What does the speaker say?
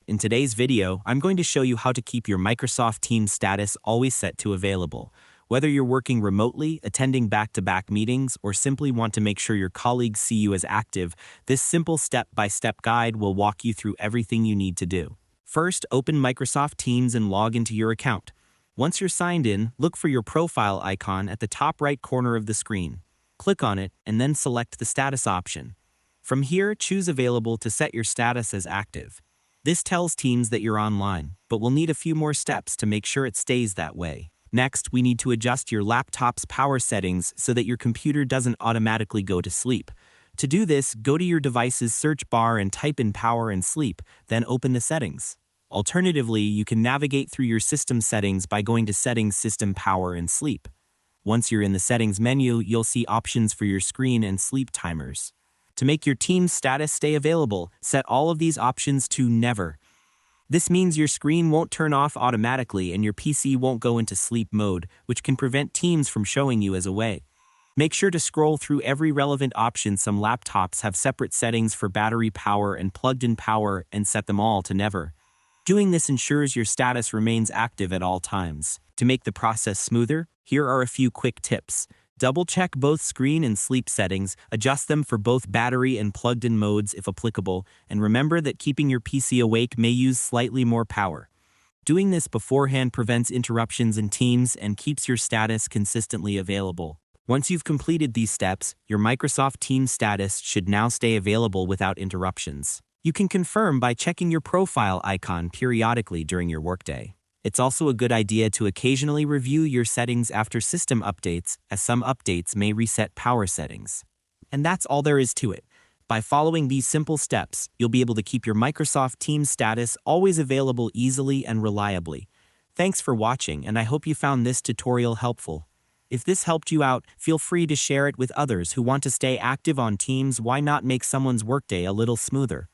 In today's video, I'm going to show you how to keep your Microsoft Teams status always set to available. Whether you're working remotely, attending back-to-back meetings, or simply want to make sure your colleagues see you as active, this simple step-by-step guide will walk you through everything you need to do. First, open Microsoft Teams and log into your account. Once you're signed in, look for your profile icon at the top right corner of the screen. Click on it, and then select the status option. From here, choose Available to set your status as active. This tells Teams that you're online, but we'll need a few more steps to make sure it stays that way. Next, we need to adjust your laptop's power settings so that your computer doesn't automatically go to sleep. To do this, go to your device's search bar and type in Power and Sleep, then open the settings. Alternatively, you can navigate through your system settings by going to Settings, System Power and Sleep. Once you're in the Settings menu, you'll see options for your screen and sleep timers. To make your Teams status stay available, set all of these options to Never. This means your screen won't turn off automatically and your PC won't go into sleep mode, which can prevent Teams from showing you as away. Make sure to scroll through every relevant option. Some laptops have separate settings for battery power and plugged-in power, and set them all to Never. Doing this ensures your status remains active at all times. To make the process smoother, here are a few quick tips. Double-check both screen and sleep settings, adjust them for both battery and plugged-in modes if applicable, and remember that keeping your PC awake may use slightly more power. Doing this beforehand prevents interruptions in Teams and keeps your status consistently available. Once you've completed these steps, your Microsoft Teams status should now stay available without interruptions. You can confirm by checking your profile icon periodically during your workday. It's also a good idea to occasionally review your settings after system updates, as some updates may reset power settings. And that's all there is to it. By following these simple steps, you'll be able to keep your Microsoft Teams status always available easily and reliably. Thanks for watching, and I hope you found this tutorial helpful. If this helped you out, feel free to share it with others who want to stay active on Teams. Why not make someone's workday a little smoother?